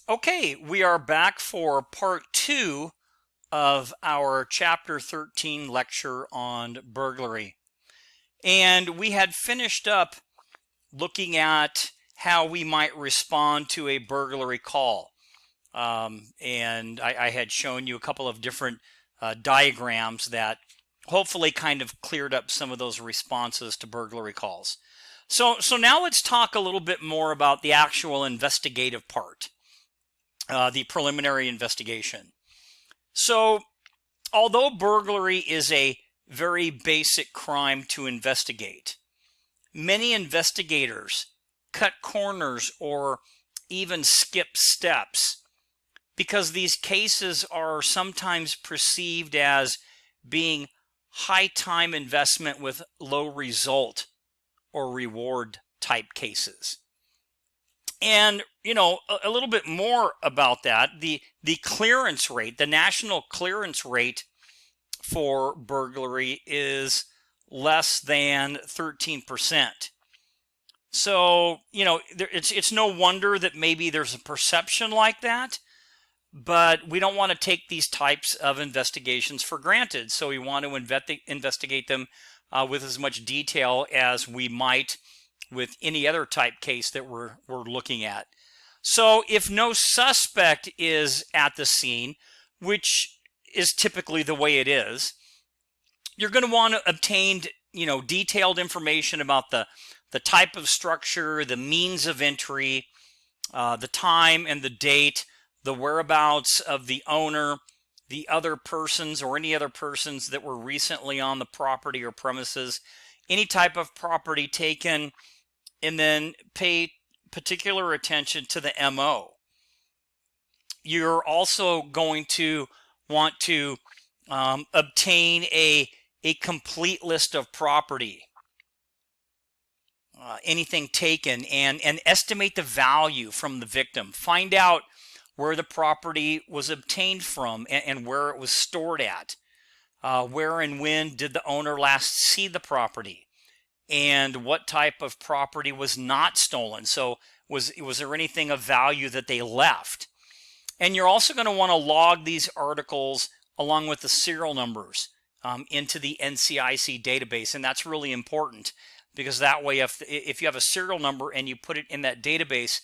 Okay, we are back for part 2 of our chapter 13 lecture on burglary. And we had finished up looking at how we might respond to a burglary call. And I had shown you a couple of different diagrams that hopefully kind of cleared up some of those responses to burglary calls. So now let's talk a little bit more about the actual investigative part. The preliminary investigation. So, although burglary is a very basic crime to investigate, many investigators cut corners or even skip steps because these cases are sometimes perceived as being high time investment with low result or reward type cases. And, you know, a little bit more about that, the clearance rate, the national clearance rate for burglary is less than 13%. So, you know, it's no wonder that maybe there's a perception like that, but we don't want to take these types of investigations for granted. So we want to investigate them with as much detail as we might with any other type case that we're looking at. So if no suspect is at the scene, which is typically the way it is, you're going to want to obtain, you know, detailed information about the type of structure, the means of entry, the time and the date, the whereabouts of the owner, the other persons or any other persons that were recently on the property or premises, any type of property taken, and then pay particular attention to the MO. You're also going to want to obtain a complete list of property, anything taken, and estimate the value from the victim. Find out where the property was obtained from and where it was stored at. Where and when did the owner last see the property? And what type of property was not stolen? So was there anything of value that they left? And you're also going to want to log these articles along with the serial numbers into the NCIC database. And that's really important because that way if you have a serial number and you put it in that database,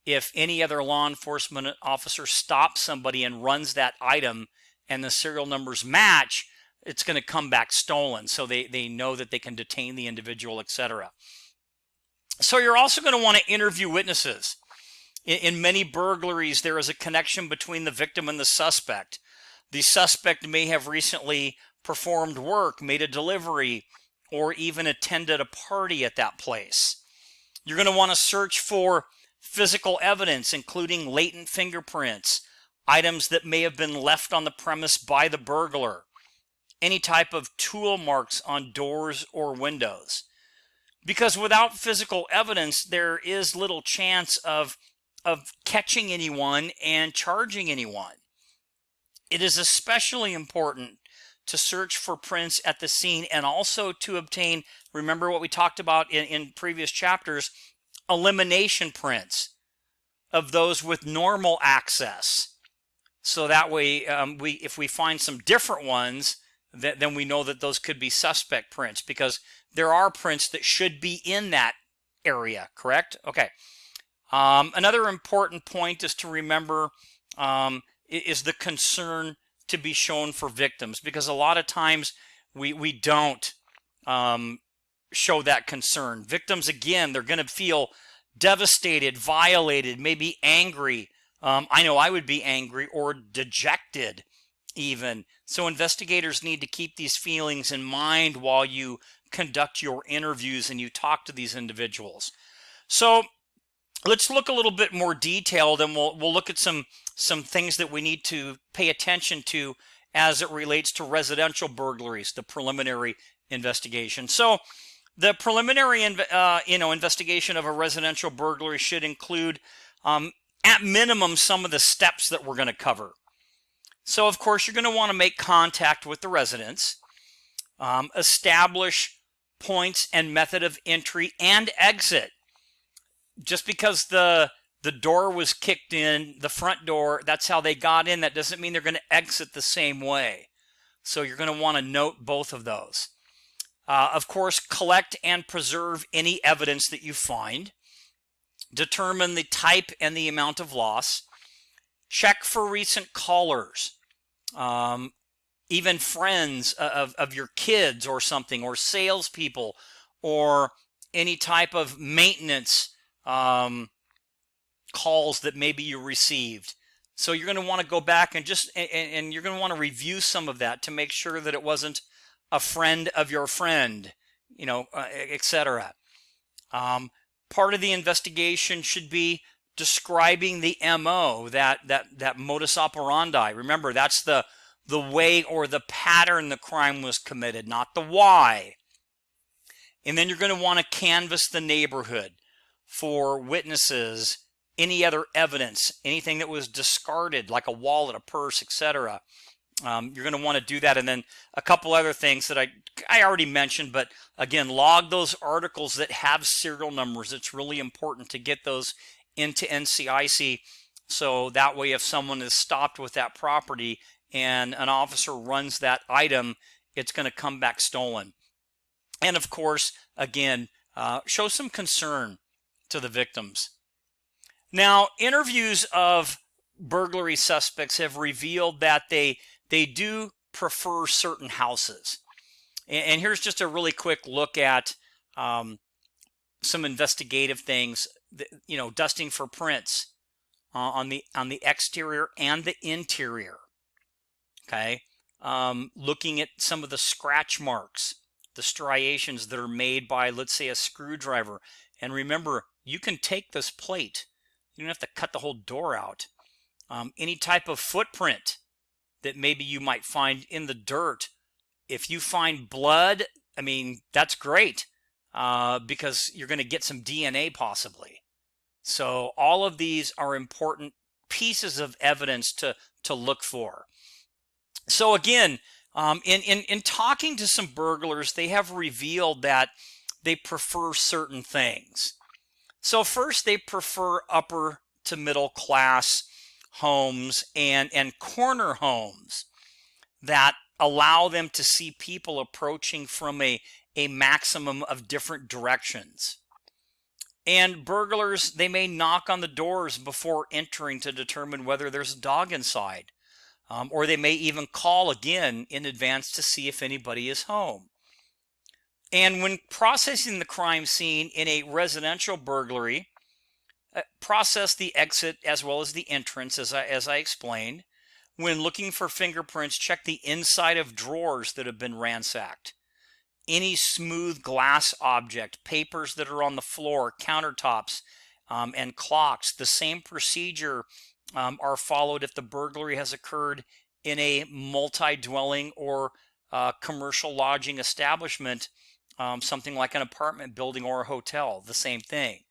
if any other law enforcement officer stops somebody and runs that item and the serial numbers match, it's going to come back stolen, so they know that they can detain the individual, etc. So you're also going to want to interview witnesses. In many burglaries, there is a connection between the victim and the suspect. The suspect may have recently performed work, made a delivery, or even attended a party at that place. You're going to want to search for physical evidence, including latent fingerprints, items that may have been left on the premise by the burglar, any type of tool marks on doors or windows. Because without physical evidence, there is little chance of catching anyone and charging anyone. It is especially important to search for prints at the scene and also to obtain, remember what we talked about in previous chapters, elimination prints of those with normal access. So that way, if we find some different ones, then we know that those could be suspect prints because there are prints that should be in that area, correct? Okay. Another important point is to remember is the concern to be shown for victims, because a lot of times we don't show that concern. Victims, again, they're going to feel devastated, violated, maybe angry. I know I would be angry or dejected even. So investigators need to keep these feelings in mind while you conduct your interviews and you talk to these individuals. So let's look a little bit more detailed, and we'll look at some things that we need to pay attention to as it relates to residential burglaries, the preliminary investigation. So the preliminary investigation of a residential burglary should include at minimum some of the steps that we're going to cover. So, of course, you're going to want to make contact with the residents, establish points and method of entry and exit. Just because the the door was kicked in, the front door, that's how they got in. That doesn't mean they're going to exit the same way. So you're going to want to note both of those. Of course, collect and preserve any evidence that you find. Determine the type and the amount of loss. Check for recent callers, even friends of your kids or something, or salespeople, or any type of maintenance calls that maybe you received. So you're going to want to go back and and you're going to want to review some of that to make sure that it wasn't a friend of your friend, etc. Part of the investigation should be describing the MO, that modus operandi. Remember, that's the way or the pattern the crime was committed, not the why. And then you're going to want to canvass the neighborhood for witnesses, any other evidence, anything that was discarded, like a wallet, a purse, etc. You're going to want to do that. And then a couple other things that I already mentioned, but again, log those articles that have serial numbers. It's really important to get those into NCIC, so that way if someone is stopped with that property and an officer runs that item, it's going to come back stolen. And of course, again, show some concern to the victims. Now, interviews of burglary suspects have revealed that they do prefer certain houses. And here's just a really quick look at some investigative things. Dusting for prints on the exterior and the interior. Okay, looking at some of the scratch marks, the striations that are made by, let's say, a screwdriver. And remember, you can take this plate. You don't have to cut the whole door out. Any type of footprint that maybe you might find in the dirt. If you find blood, I mean, that's great because you're going to get some DNA possibly. So all of these are important pieces of evidence to look for. So again, in talking to some burglars, they have revealed that they prefer certain things. So first, they prefer upper to middle class homes and corner homes that allow them to see people approaching from a maximum of different directions. And burglars, they may knock on the doors before entering to determine whether there's a dog inside. Or they may even call again in advance to see if anybody is home. And when processing the crime scene in a residential burglary, process the exit as well as the entrance, as I explained. When looking for fingerprints, check the inside of drawers that have been ransacked. Any smooth glass object, papers that are on the floor, countertops, and clocks. The same procedure are followed if the burglary has occurred in a multi-dwelling or commercial lodging establishment, something like an apartment building or a hotel, the same thing.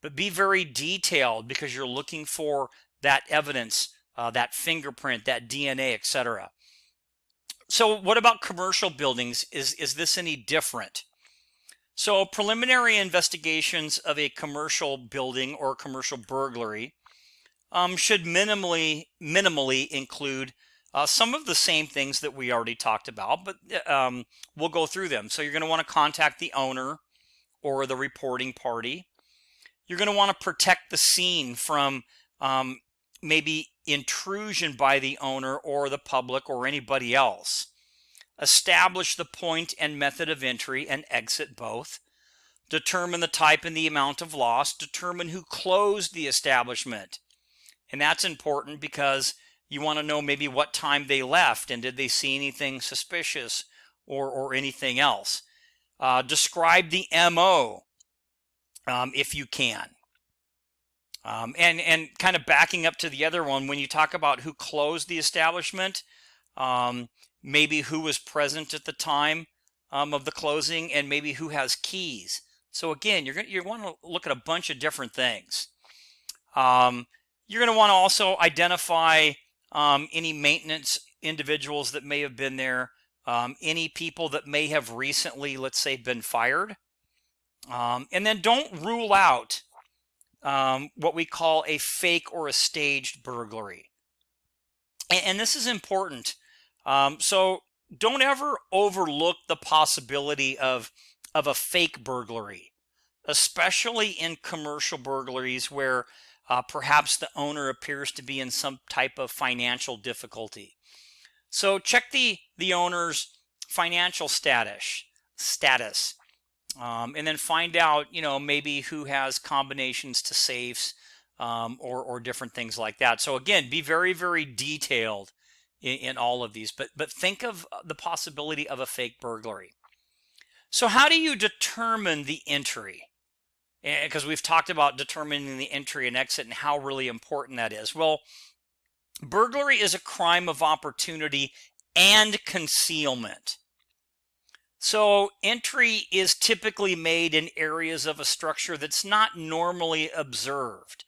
But be very detailed because you're looking for that evidence, that fingerprint, that DNA, etc. So what about commercial buildings? Is this any different? So preliminary investigations of a commercial building or commercial burglary should minimally include some of the same things that we already talked about, but we'll go through them. So you're going to want to contact the owner or the reporting party. You're going to want to protect the scene from maybe intrusion by the owner or the public or anybody else. Establish the point and method of entry and exit both. Determine the type and the amount of loss. Determine who closed the establishment. And that's important because you want to know maybe what time they left and did they see anything suspicious or anything else. Describe the MO if you can. And kind of backing up to the other one, when you talk about who closed the establishment, maybe who was present at the time of the closing, and maybe who has keys. So again, you want to look at a bunch of different things. You're going to want to also identify any maintenance individuals that may have been there, any people that may have recently, let's say, been fired. And then don't rule out what we call a fake or a staged burglary. And this is important. So don't ever overlook the possibility of a fake burglary, especially in commercial burglaries where perhaps the owner appears to be in some type of financial difficulty. So check the owner's financial status, and then find out, maybe who has combinations to safes, or different things like that. So again, be very, very detailed in all of these, but think of the possibility of a fake burglary. So how do you determine the entry? Because we've talked about determining the entry and exit and how really important that is. Well, burglary is a crime of opportunity and concealment. So entry is typically made in areas of a structure that's not normally observed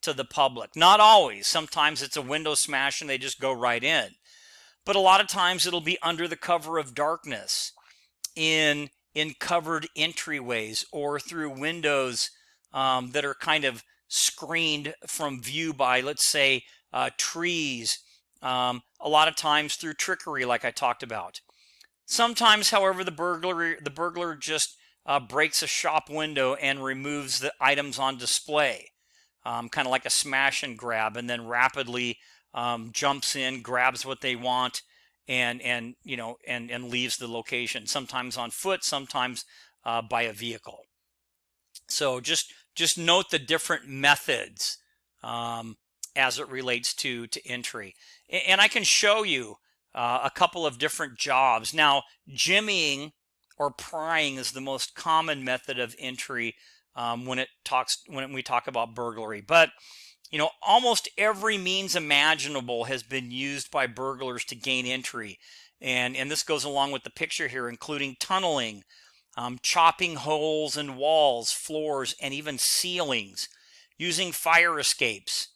to the public. Not always. Sometimes it's a window smash and they just go right in. But a lot of times it'll be under the cover of darkness, in covered entryways, or through windows that are kind of screened from view by, let's say, trees. A lot of times through trickery, like I talked about. Sometimes, however, the burglar just breaks a shop window and removes the items on display, kind of like a smash and grab, and then rapidly jumps in, grabs what they want, and leaves the location. Sometimes on foot, sometimes by a vehicle. So just note the different methods as it relates to entry, and I can show you a couple of different jobs. Now, jimmying or prying is the most common method of entry when we talk about burglary. But almost every means imaginable has been used by burglars to gain entry, and this goes along with the picture here, including tunneling, chopping holes in walls, floors, and even ceilings, using fire escapes.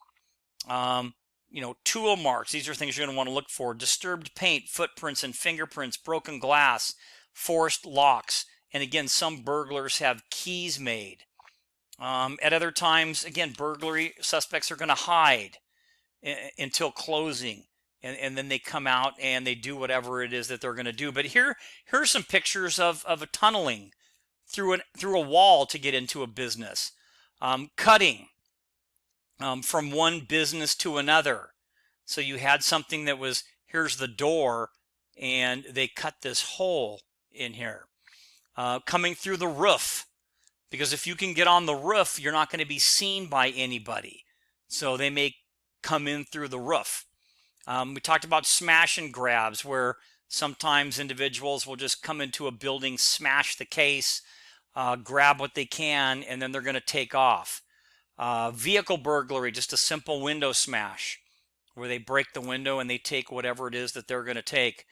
Tool marks. These are things you're going to want to look for. Disturbed paint, footprints and fingerprints, broken glass, forced locks. And again, some burglars have keys made. At other times, again, burglary suspects are going to hide until closing. And then they come out and they do whatever it is that they're going to do. But here are some pictures of a tunneling through a wall to get into a business. Cutting. From one business to another. So you had something that was, here's the door, and they cut this hole in here. Coming through the roof, because if you can get on the roof, you're not going to be seen by anybody. So they may come in through the roof. We talked about smash and grabs, where sometimes individuals will just come into a building, smash the case, grab what they can, and then they're going to take off. Vehicle burglary, just a simple window smash, where they break the window and they take whatever it is that they're going to take.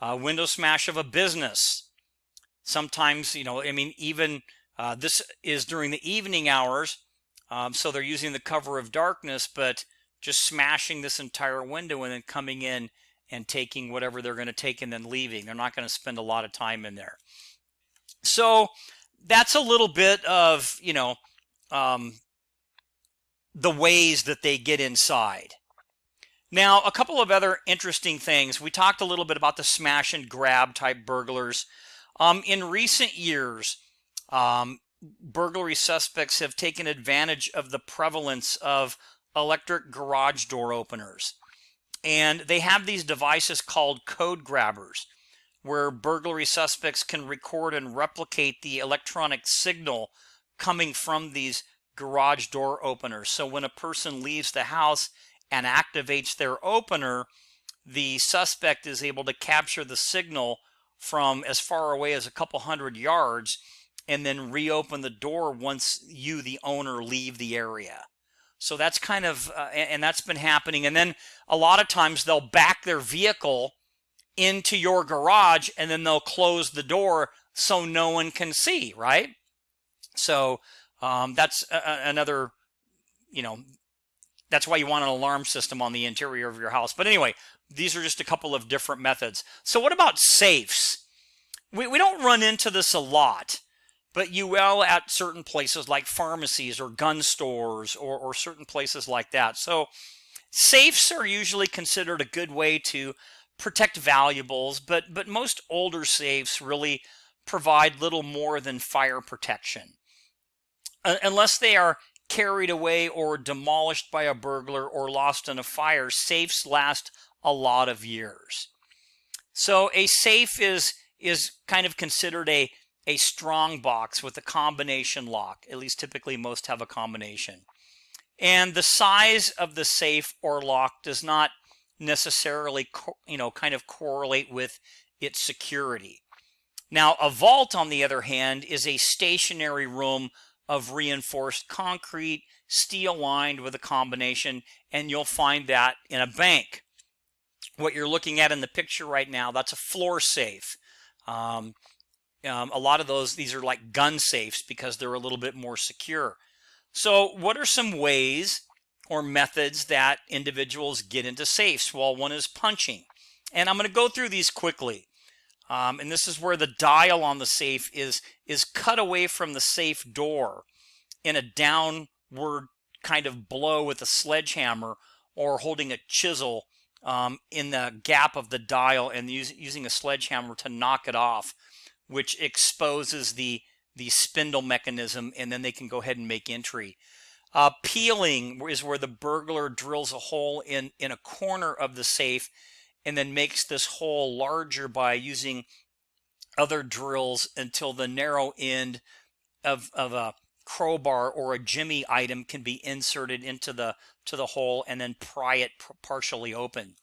Window smash of a business. Sometimes, even this is during the evening hours, so they're using the cover of darkness, but just smashing this entire window and then coming in and taking whatever they're going to take and then leaving. They're not going to spend a lot of time in there. So that's a little bit of, the ways that they get inside. Now, a couple of other interesting things. We talked a little bit about the smash and grab type burglars. In recent years, burglary suspects have taken advantage of the prevalence of electric garage door openers. And they have these devices called code grabbers, where burglary suspects can record and replicate the electronic signal coming from these garage door openers. So when a person leaves the house and activates their opener, the suspect is able to capture the signal from as far away as a couple hundred yards and then reopen the door once you, the owner, leave the area. So that's kind of, and that's been happening. And then a lot of times they'll back their vehicle into your garage and then they'll close the door so no one can see, right? So that's another, that's why you want an alarm system on the interior of your house. But anyway, these are just a couple of different methods. So what about safes? We don't run into this a lot, but you will at certain places like pharmacies or gun stores or certain places like that. So safes are usually considered a good way to protect valuables, but most older safes really provide little more than fire protection. Unless they are carried away or demolished by a burglar or lost in a fire, safes last a lot of years. So a safe is kind of considered a strong box with a combination lock. At least typically most have a combination. And the size of the safe or lock does not necessarily kind of correlate with its security. Now, a vault, on the other hand, is a stationary room of reinforced concrete, steel lined with a combination, and you'll find that in a bank. What you're looking at in the picture right now, that's a floor safe. A lot of these are like gun safes because they're a little bit more secure. So what are some ways or methods that individuals get into safes? Well, one is punching. And I'm going to go through these quickly. And this is where the dial on the safe is cut away from the safe door in a downward kind of blow with a sledgehammer or holding a chisel in the gap of the dial and using a sledgehammer to knock it off, which exposes the spindle mechanism, and then they can go ahead and make entry. Peeling is where the burglar drills a hole in a corner of the safe and then makes this hole larger by using other drills until the narrow end of a crowbar or a jimmy item can be inserted into the hole and then pry it partially open.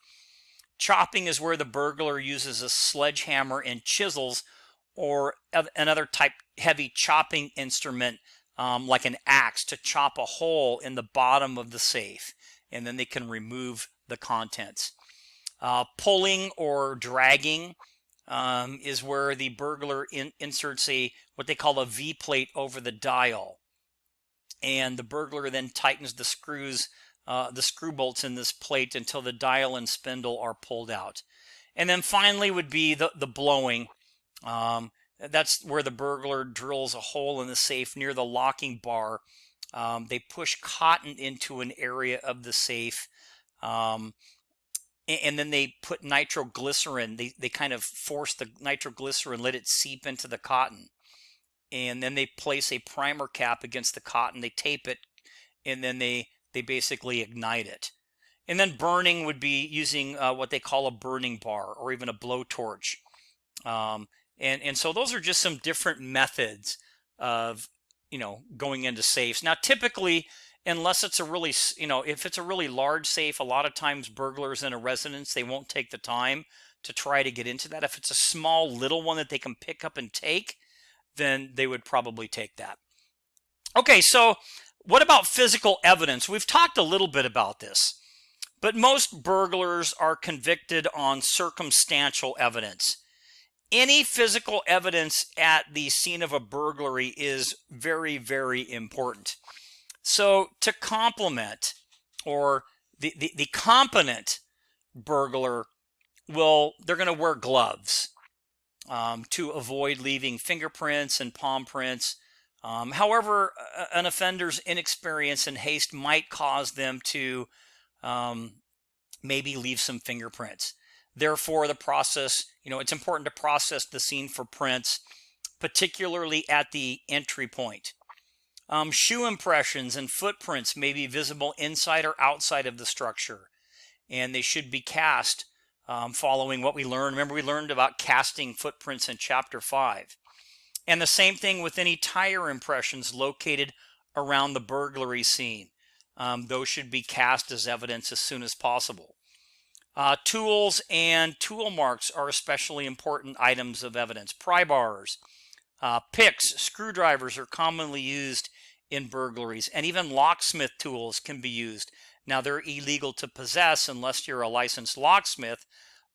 Chopping is where the burglar uses a sledgehammer and chisels or another type heavy chopping instrument like an axe to chop a hole in the bottom of the safe, and then they can remove the contents. Pulling or dragging is where the burglar inserts what they call a V-plate over the dial, and the burglar then tightens the screw bolts in this plate until the dial and spindle are pulled out. And then finally would be the blowing. That's where the burglar drills a hole in the safe near the locking bar. They push cotton into an area of the safe, and then they put nitroglycerin. They kind of force the nitroglycerin, let it seep into the cotton. And then they place a primer cap against the cotton. They tape it, and then they basically ignite it. And then burning would be using what they call a burning bar or even a blowtorch. And so those are just some different methods of, going into safes. Now, typically, unless it's a really, if it's a really large safe, a lot of times burglars in a residence, they won't take the time to try to get into that. If it's a small little one that they can pick up and take, then they would probably take that. Okay, so what about physical evidence? We've talked a little bit about this, but most burglars are convicted on circumstantial evidence. Any physical evidence at the scene of a burglary is very, very important. So to complement, or the competent burglar they're going to wear gloves to avoid leaving fingerprints and palm prints. However, an offender's inexperience and haste might cause them to maybe leave some fingerprints. Therefore, the process, it's important to process the scene for prints, particularly at the entry point. Shoe impressions and footprints may be visible inside or outside of the structure, and they should be cast following what we learned. Remember, we learned about casting footprints in Chapter 5. And the same thing with any tire impressions located around the burglary scene. Those should be cast as evidence as soon as possible. Tools and tool marks are especially important items of evidence. Pry bars, picks, screwdrivers are commonly used in burglaries, and even locksmith tools can be used. Now, they're illegal to possess unless you're a licensed locksmith,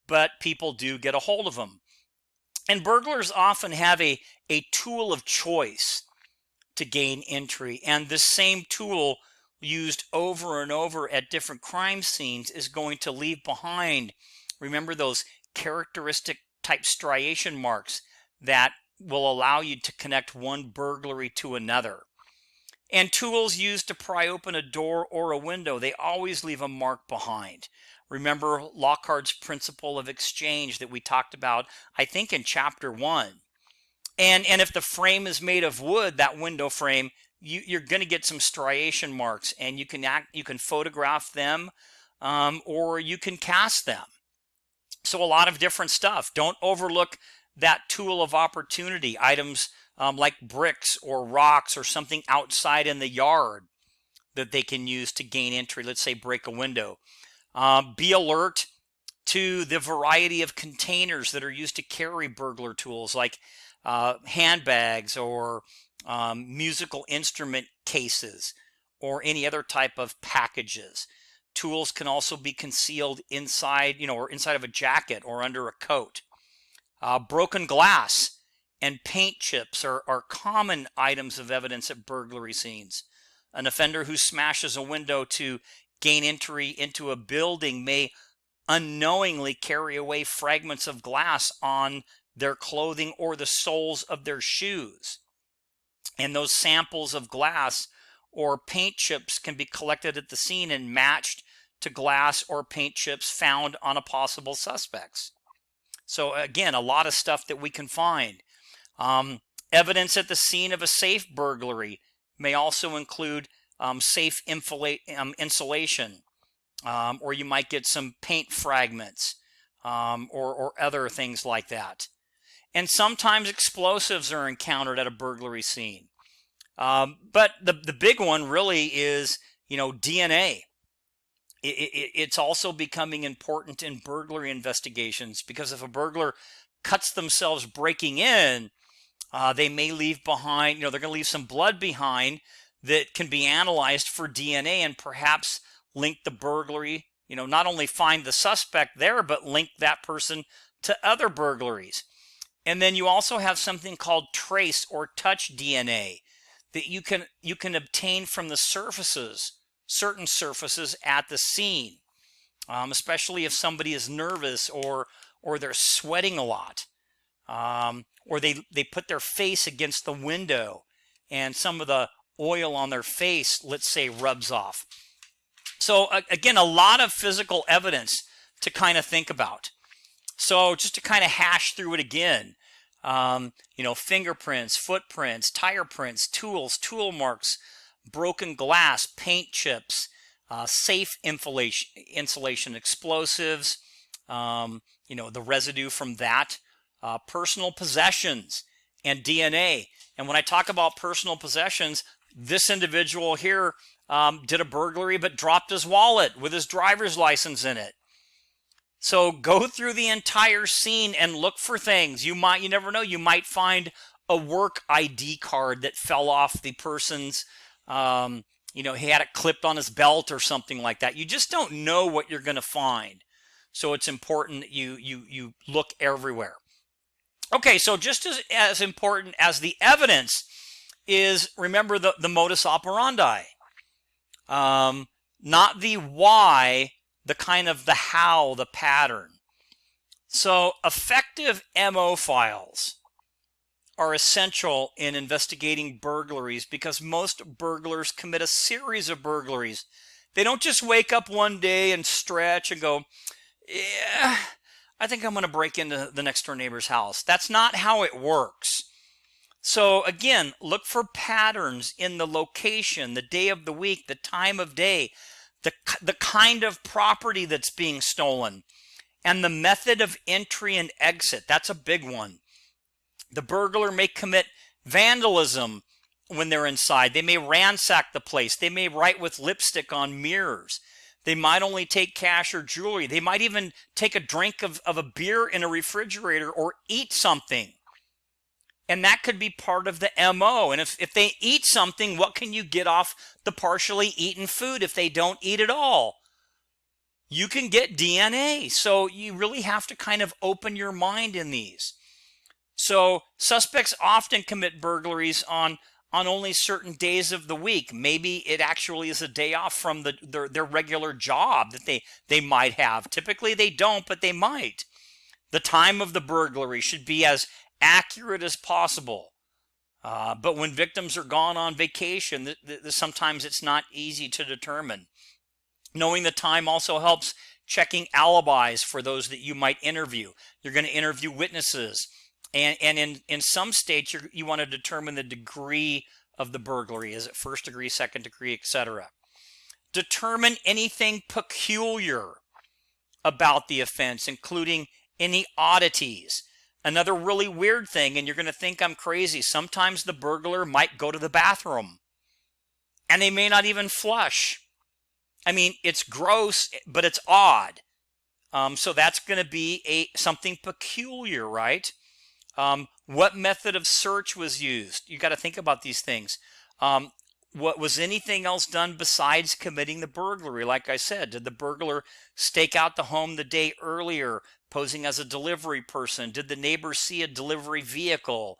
but people do get a hold of them. And burglars often have a tool of choice to gain entry, and this same tool used over and over at different crime scenes is going to leave behind, remember, those characteristic type striation marks that will allow you to connect one burglary to another. And tools used to pry open a door or a window, they always leave a mark behind. Remember Lockhardt's principle of exchange that we talked about, I think, in chapter 1. And if the frame is made of wood, that window frame, you're going to get some striation marks, and you can photograph them, or you can cast them. So a lot of different stuff. Don't overlook that tool of opportunity. Items like bricks or rocks or something outside in the yard that they can use to gain entry. Let's say break a window. Be alert to the variety of containers that are used to carry burglar tools, like handbags or musical instrument cases or any other type of packages. Tools can also be concealed inside, or inside of a jacket or under a coat. Broken glass and paint chips are common items of evidence at burglary scenes. An offender who smashes a window to gain entry into a building may unknowingly carry away fragments of glass on their clothing or the soles of their shoes. And those samples of glass or paint chips can be collected at the scene and matched to glass or paint chips found on a possible suspects. So again, a lot of stuff that we can find. Evidence at the scene of a safe burglary may also include safe insulation, or you might get some paint fragments, or other things like that. And sometimes explosives are encountered at a burglary scene. But the big one really is, DNA. It's also becoming important in burglary investigations, because if a burglar cuts themselves breaking in, they may leave behind, they're going to leave some blood behind that can be analyzed for DNA and perhaps link the burglary, not only find the suspect there, but link that person to other burglaries. And then you also have something called trace or touch DNA that you can obtain from the certain surfaces at the scene, especially if somebody is nervous or they're sweating a lot, or they put their face against the window and some of the oil on their face, let's say, rubs off. So again, a lot of physical evidence to kind of think about. So just to kind of hash through it again, fingerprints, footprints, tire prints, tools, tool marks, broken glass, paint chips, safe insulation, explosives, the residue from that, personal possessions, and DNA. And when I talk about personal possessions, this individual here did a burglary but dropped his wallet with his driver's license in it. So go through the entire scene and look for things. You never know, you might find a work ID card that fell off the person's, he had it clipped on his belt or something like that. You just don't know what you're going to find. So it's important that you look everywhere. Okay, so just as important as the evidence is, remember the modus operandi. Not the why, the kind of the how, the pattern. So effective MO files are essential in investigating burglaries, because most burglars commit a series of burglaries. They don't just wake up one day and stretch and go, yeah, I think I'm going to break into the next door neighbor's house. That's not how it works. So again, look for patterns in the location, the day of the week, the time of day, the kind of property that's being stolen, and the method of entry and exit. That's a big one. The burglar may commit vandalism when they're inside. They may ransack the place. They may write with lipstick on mirrors. They might only take cash or jewelry. They might even take a drink of a beer in a refrigerator or eat something. And that could be part of the MO. And if they eat something, what can you get off the partially eaten food if they don't eat at all? You can get DNA. So you really have to kind of open your mind in these. So suspects often commit burglaries on only certain days of the week. Maybe it actually is a day off from their regular job that they might have. Typically they don't, but they might. The time of the burglary should be as accurate as possible. But when victims are gone on vacation, sometimes it's not easy to determine. Knowing the time also helps checking alibis for those that you might interview. You're going to interview witnesses. And in some states, you want to determine the degree of the burglary. Is it first degree, second degree, etc.? Determine anything peculiar about the offense, including any oddities. Another really weird thing, and you're going to think I'm crazy, sometimes the burglar might go to the bathroom and they may not even flush. I mean, it's gross, but it's odd. So that's going to be something peculiar, right? What method of search was used? You got to think about these things. What was anything else done besides committing the burglary? Like I said, did the burglar stake out the home the day earlier, posing as a delivery person? Did the neighbors see a delivery vehicle?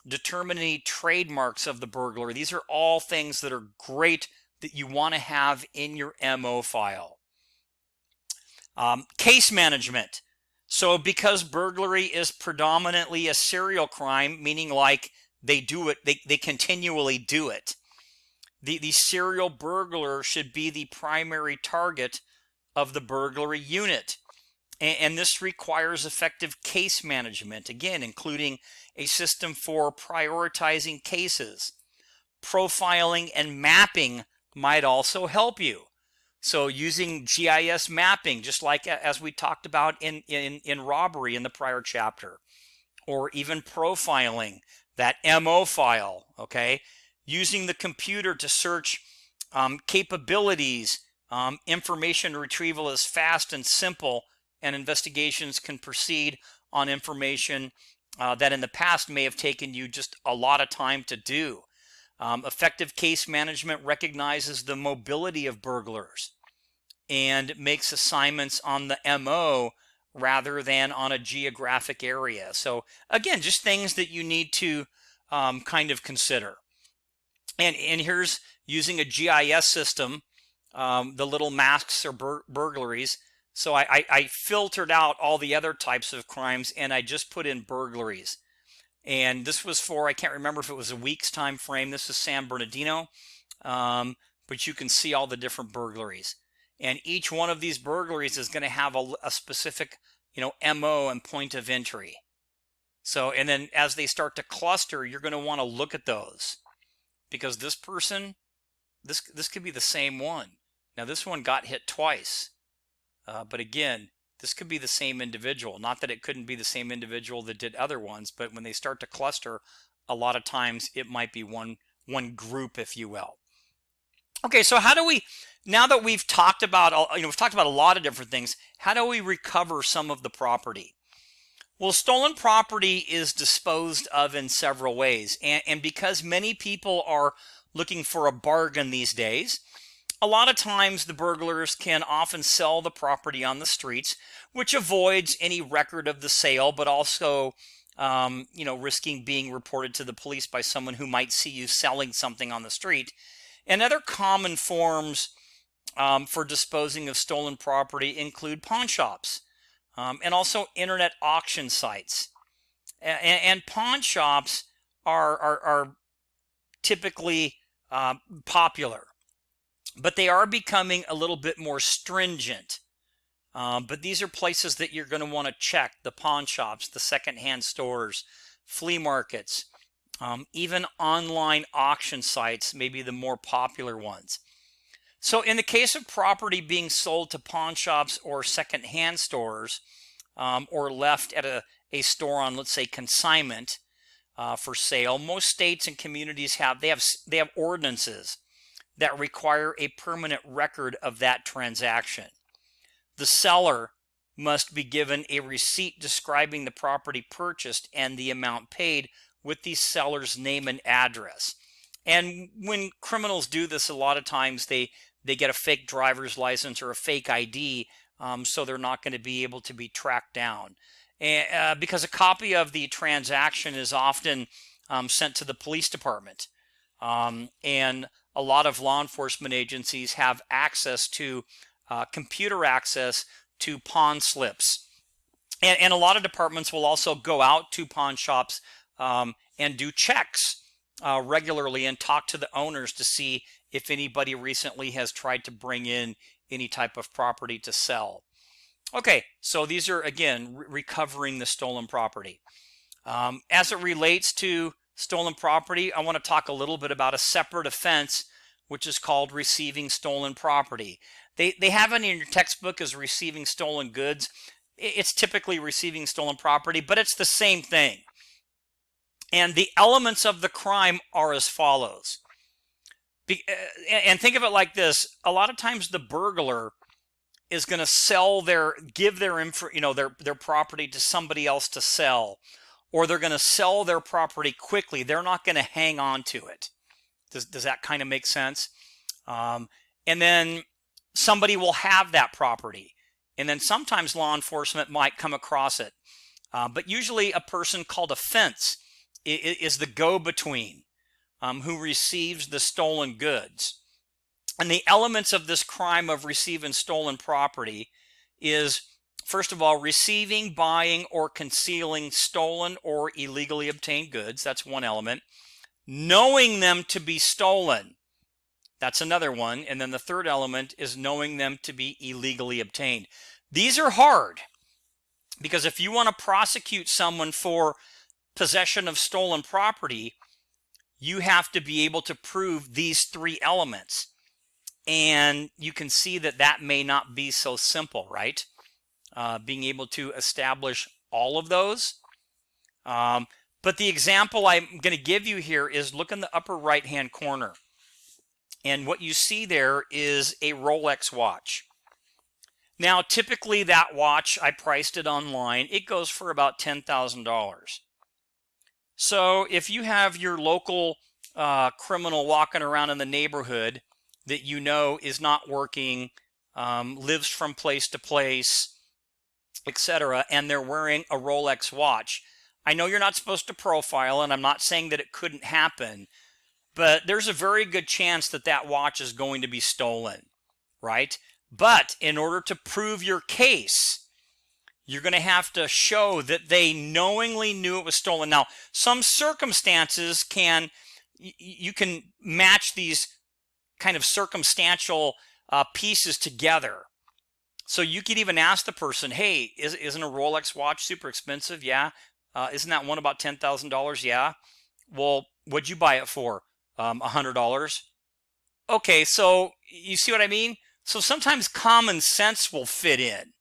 Determine any trademarks of the burglar. These are all things that are great that you want to have in your MO file. Case management. So because burglary is predominantly a serial crime, meaning like they do it, they continually do it. The serial burglar should be the primary target of the burglary unit. And this requires effective case management, again, including a system for prioritizing cases. Profiling and mapping might also help you. So using GIS mapping, just like as we talked about in robbery in the prior chapter, or even profiling that MO file, okay? Using the computer to search capabilities, information retrieval is fast and simple, and investigations can proceed on information that in the past may have taken you just a lot of time to do. Effective case management recognizes the mobility of burglars and makes assignments on the MO rather than on a geographic area. So again, just things that you need to kind of consider. And here's using a GIS system, the little masks or burglaries. So I filtered out all the other types of crimes and I just put in burglaries. And this was for, I can't remember if it was a week's time frame. This is San Bernardino, but you can see all the different burglaries. And each one of these burglaries is going to have a specific, MO and point of entry. So, and then as they start to cluster, you're going to want to look at those because this person, this could be the same one. Now this one got hit twice, but again, this could be the same individual. Not that it couldn't be the same individual that did other ones, but when they start to cluster, a lot of times it might be one group, if you will. Okay, so how do we, now that we've talked about, we've talked about a lot of different things, how do we recover some of the property? Well, stolen property is disposed of in several ways. And because many people are looking for a bargain these days, a lot of times the burglars can often sell the property on the streets, which avoids any record of the sale, but also, risking being reported to the police by someone who might see you selling something on the street. And other common forms for disposing of stolen property include pawn shops and also internet auction sites. And pawn shops are typically popular, but they are becoming a little bit more stringent. But these are places that you're going to want to check: the pawn shops, the secondhand stores, flea markets, even online auction sites may be the more popular ones. So in the case of property being sold to pawn shops or secondhand stores, or left at a store on, let's say, consignment for sale, most states and communities have ordinances that require a permanent record of that transaction. The seller must be given a receipt describing the property purchased and the amount paid with the seller's name and address. And when criminals do this, a lot of times they get a fake driver's license or a fake ID, so they're not going to be able to be tracked down. And, because a copy of the transaction is often sent to the police department. And a lot of law enforcement agencies have access to computer access to pawn slips And a lot of departments will also go out to pawn shops and do checks regularly and talk to the owners to see if anybody recently has tried to bring in any type of property to sell. Okay, so these are, again, recovering the stolen property. As it relates to stolen property, I want to talk a little bit about a separate offense, which is called receiving stolen property. They have it in your textbook as receiving stolen goods. It's typically receiving stolen property, but it's the same thing. And the elements of the crime are as follows. And think of it like this. A lot of times the burglar is going to give their property to somebody else to sell, or they're going to sell their property quickly. They're not going to hang on to it. Does that kind of make sense? And then somebody will have that property. And then sometimes law enforcement might come across it. But usually a person called a fence is the go-between who receives the stolen goods. And the elements of this crime of receiving stolen property is, first of all, receiving, buying, or concealing stolen or illegally obtained goods. That's one element. Knowing them to be stolen. That's another one. And then the third element is knowing them to be illegally obtained. These are hard because if you want to prosecute someone for possession of stolen property, you have to be able to prove these three elements. And you can see that that may not be so simple, right? Being able to establish all of those. But the example I'm going to give you here is look in the upper right-hand corner. And what you see there is a Rolex watch. Now, typically that watch, I priced it online. It goes for about $10,000. So if you have your local criminal walking around in the neighborhood that you know is not working, lives from place to place, etc., and they're wearing a Rolex watch, I know you're not supposed to profile, and I'm not saying that it couldn't happen, but there's a very good chance that that watch is going to be stolen, right? But in order to prove your case, you're going to have to show that they knowingly knew it was stolen. Now, some circumstances you can match these kind of circumstantial pieces together. So you could even ask the person, hey, isn't a Rolex watch super expensive? Yeah. Isn't that one about $10,000? Yeah. Well, what'd you buy it for? $100. Okay, so you see what I mean? So sometimes common sense will fit in.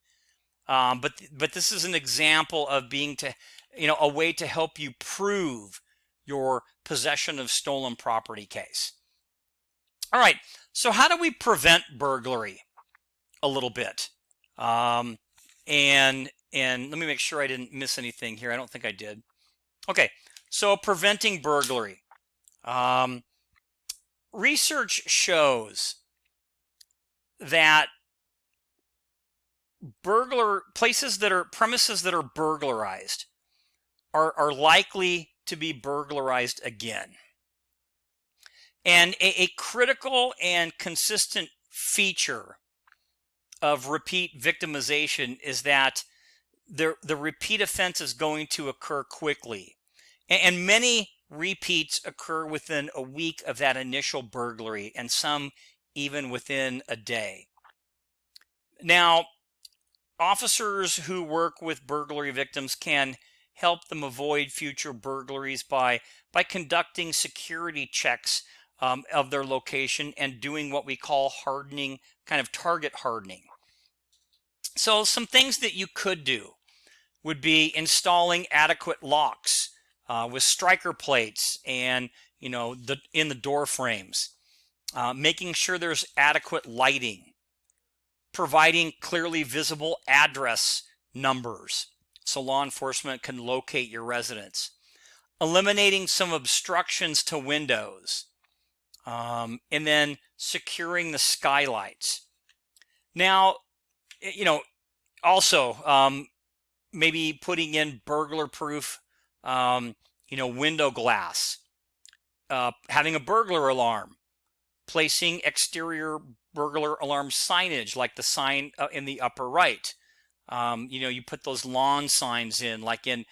But this is an example of a way to help you prove your possession of stolen property case. All right, so how do we prevent burglary a little bit? And let me make sure I didn't miss anything here. I don't think I did. Okay, so preventing burglary. Research shows that premises that are burglarized are likely to be burglarized again. And a critical and consistent feature of repeat victimization is that the repeat offense is going to occur quickly. And many repeats occur within a week of that initial burglary, and some even within a day. Now, officers who work with burglary victims can help them avoid future burglaries by conducting security checks of their location and doing what we call hardening, kind of target hardening. So some things that you could do would be installing adequate locks with striker plates and in the door frames, making sure there's adequate lighting, providing clearly visible address numbers so law enforcement can locate your residence, eliminating some obstructions to windows, and then securing the skylights. Now, also maybe putting in burglar-proof, window glass, having a burglar alarm, placing exterior burglar alarm signage like the sign in the upper right, You put those lawn signs in, like in,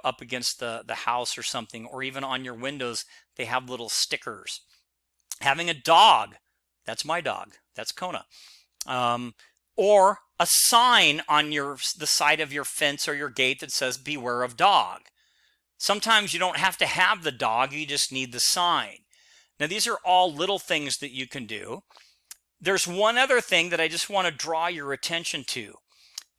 up against the house or something, or even on your windows, they have little stickers. Having a dog, that's my dog, that's Kona. Or a sign on the side of your fence or your gate that says beware of dog. Sometimes you don't have to have the dog, you just need the sign. Now these are all little things that you can do. There's one other thing that I just want to draw your attention to,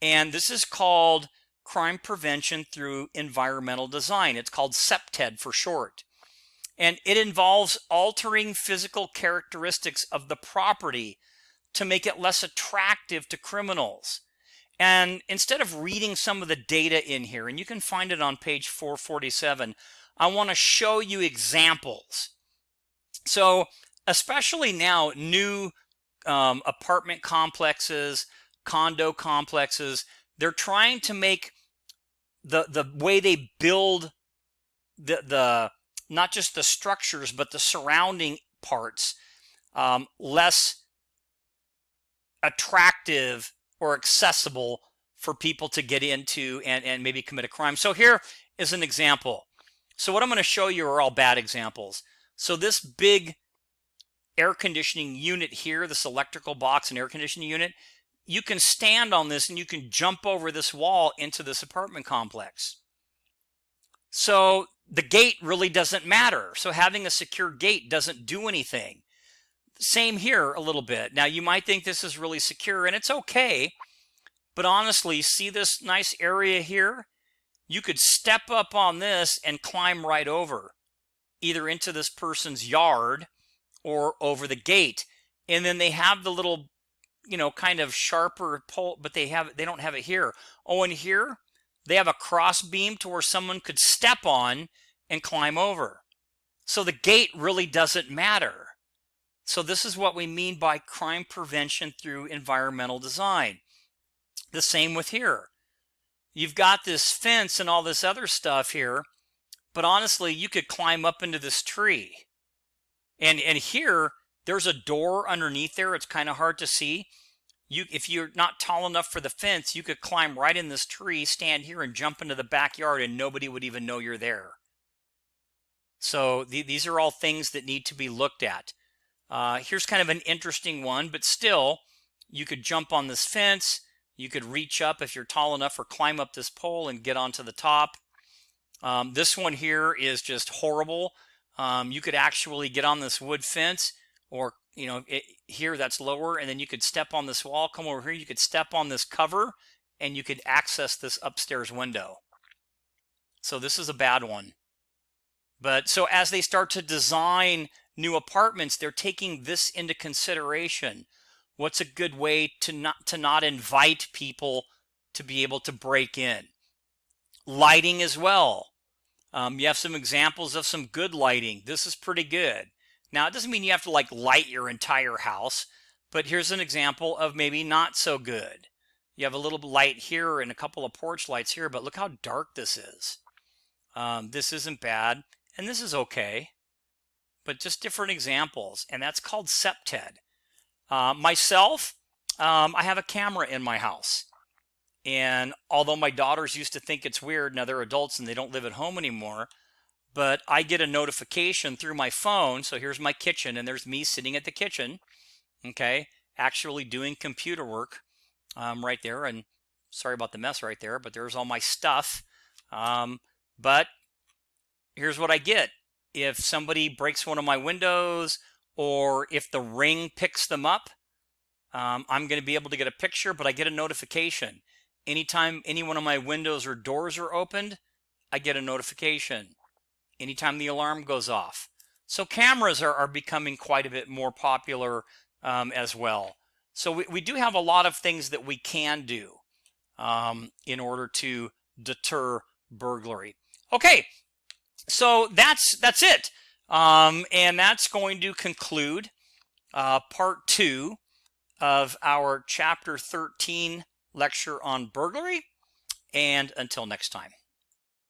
and this is called crime prevention through environmental design. It's called CH13 for short. And it involves altering physical characteristics of the property to make it less attractive to criminals. And instead of reading some of the data in here, and you can find it on page 447, I want to show you examples. So especially now, new apartment complexes, condo complexes, they're trying to make the way they build the not just the structures, but the surrounding parts less attractive or accessible for people to get into and maybe commit a crime. So here is an example. So what I'm going to show you are all bad examples. So this big air conditioning unit here, this electrical box and air conditioning unit, you can stand on this and you can jump over this wall into this apartment complex. So the gate really doesn't matter. So having a secure gate doesn't do anything. Same here a little bit. Now you might think this is really secure, and it's okay, but honestly, see this nice area here? You could step up on this and climb right over, either into this person's yard or over the gate. And then they have the little, kind of sharper pole, but they don't have it here. Oh, and here they have a cross beam to where someone could step on and climb over. So the gate really doesn't matter. So this is what we mean by crime prevention through environmental design. The same with here. You've got this fence and all this other stuff here, but honestly, you could climb up into this tree. And here, there's a door underneath there. It's kind of hard to see. If you're not tall enough for the fence, you could climb right in this tree, stand here, and jump into the backyard, and nobody would even know you're there. So these are all things that need to be looked at. Here's kind of an interesting one, but still, you could jump on this fence. You could reach up if you're tall enough, or climb up this pole and get onto the top. This one here is just horrible. You could actually get on this wood fence, or here that's lower, and then you could step on this wall, come over here, you could step on this cover, and you could access this upstairs window. So this is a bad one. But so as they start to design new apartments, they're taking this into consideration. What's a good way to not invite people to be able to break in? Lighting as well. You have some examples of some good lighting. This is pretty good. Now, it doesn't mean you have to light your entire house, but here's an example of maybe not so good. You have a little light here and a couple of porch lights here, but look how dark this is. This isn't bad, and this is okay, but just different examples, and that's called CH13. Myself, I have a camera in my house. And although my daughters used to think it's weird, now they're adults and they don't live at home anymore, but I get a notification through my phone. So here's my kitchen, and there's me sitting at the kitchen, okay, actually doing computer work right there. And sorry about the mess right there, but there's all my stuff. But here's what I get. If somebody breaks one of my windows, or if the Ring picks them up, I'm going to be able to get a picture, but I get a notification. Anytime any one of my windows or doors are opened, I get a notification. Anytime the alarm goes off. So cameras are becoming quite a bit more popular as well. So we do have a lot of things that we can do in order to deter burglary. Okay, so that's it. And that's going to conclude part 2 of our chapter 13 lecture on burglary, and until next time.